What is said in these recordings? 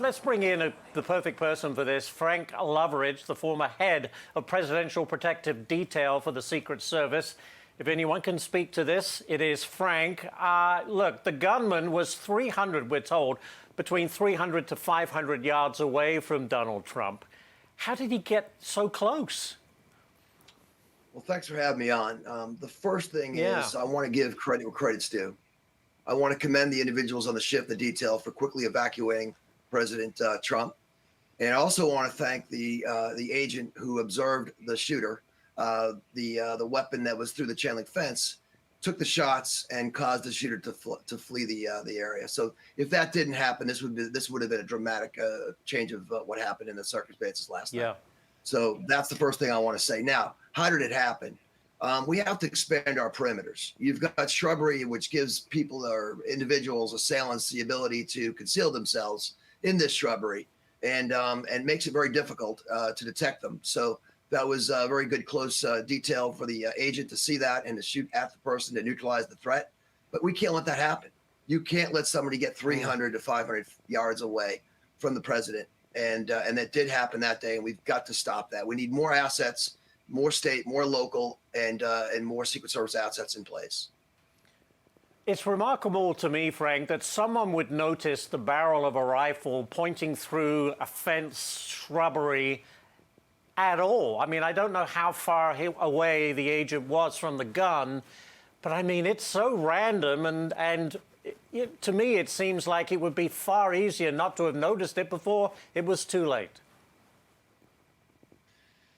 let's bring in the perfect person for this, Frank Loveridge, the former head of Presidential Protective Detail for the Secret Service. If anyone can speak to this, it is Frank. Look, the gunman was 300, we're told, between 300 to 500 yards away from Donald Trump. How did he get so close? Well, thanks for having me on. The first thing is I want to give credit where credit's due. I want to commend the individuals on the ship, the detail, for quickly evacuating President Trump. And I also want to thank the agent who observed the shooter. The weapon that was through the chain link fence took the shots and caused the shooter to flee the area. So if that didn't happen, this would have been a dramatic change of what happened in the circumstances last night. So that's the first thing I want to say. Now, how did it happen? We have to expand our perimeters. You've got shrubbery, which gives people or individuals, assailants, the ability to conceal themselves in this shrubbery, and makes it very difficult to detect them. So that was a very good close detail for the agent to see that and to shoot at the person to neutralize the threat. But we can't let that happen. You can't let somebody get 300 to 500 yards away from the president. And that did happen that day, and we've got to stop that. We need more assets, more state, more local, and more Secret Service assets in place. It's remarkable to me, Frank, that someone would notice the barrel of a rifle pointing through a fence, shrubbery, at all. I mean, I don't know how far away the agent was from the gun, but I mean, it's so random, and to me, it seems like it would be far easier not to have noticed it before it was too late.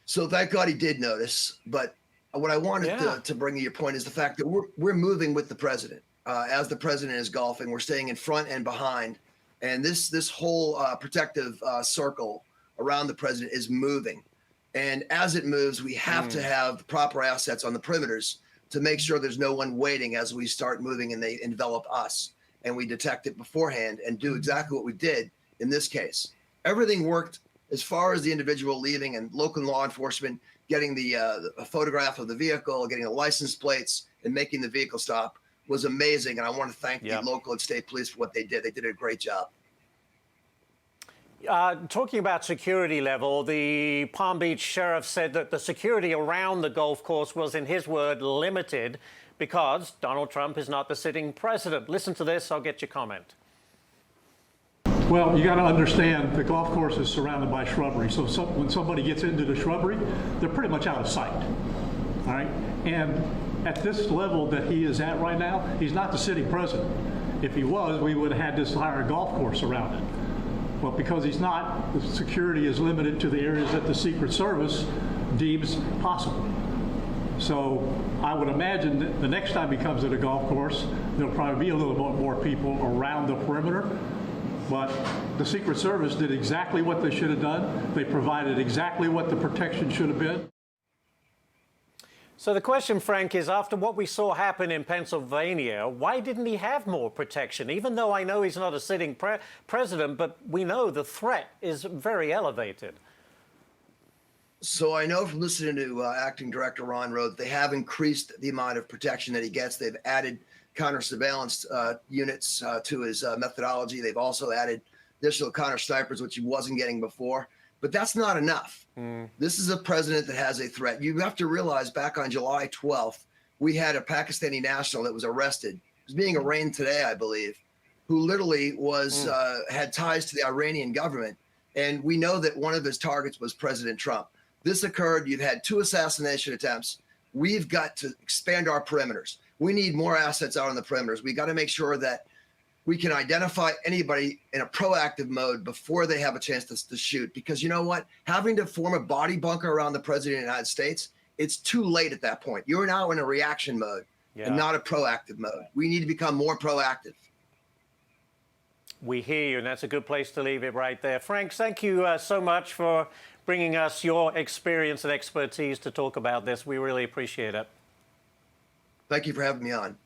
So thank God he did notice. But what I wanted to bring to your point is the fact that we're moving with the president. As the president is golfing, we're staying in front and behind. And this whole protective circle around the president is moving. And as it moves, we have to have the proper assets on the perimeters to make sure there's no one waiting as we start moving and they envelop us, and we detect it beforehand and do exactly what we did in this case. Everything worked as far as the individual leaving and local law enforcement getting a photograph of the vehicle, getting the license plates, and making the vehicle stop was amazing. And I want to thank the local and state police for what they did. They did a great job. Talking about security level, the Palm Beach sheriff said that the security around the golf course was, in his word, limited because Donald Trump is not the sitting president. Listen to this. I'll get your comment. Well, you got to understand the golf course is surrounded by shrubbery. So when somebody gets into the shrubbery, they're pretty much out of sight. All right. And at this level that he is at right now, he's not the sitting president. If he was, we would have had this entire golf course around it. Well, because he's not, the security is limited to the areas that the Secret Service deems possible. So I would imagine that the next time he comes to the golf course, there'll probably be a little bit more people around the perimeter. But the Secret Service did exactly what they should have done. They provided exactly what the protection should have been. So the question, Frank, is after what we saw happen in Pennsylvania, why didn't he have more protection? Even though I know he's not a sitting president, but we know the threat is very elevated. So I know from listening to Acting Director Ron Rowe, they have increased the amount of protection that he gets. They've added counter surveillance units to his methodology. They've also added additional counter snipers, which he wasn't getting before. But that's not enough. This is a president that has a threat. You have to realize back on July 12th, we had a Pakistani national that was arrested. He was being arraigned today, I believe, who literally was had ties to the Iranian government. And we know that one of his targets was President Trump. This occurred. You've had 2 assassination attempts. We've got to expand our perimeters. We need more assets out on the perimeters. We got to make sure that we can identify anybody in a proactive mode before they have a chance to shoot. Because you know what? Having to form a body bunker around the president of the United States, it's too late at that point. You're now in a reaction mode and not a proactive mode. We need to become more proactive. We hear you, and that's a good place to leave it right there. Frank, thank you so much for bringing us your experience and expertise to talk about this. We really appreciate it. Thank you for having me on.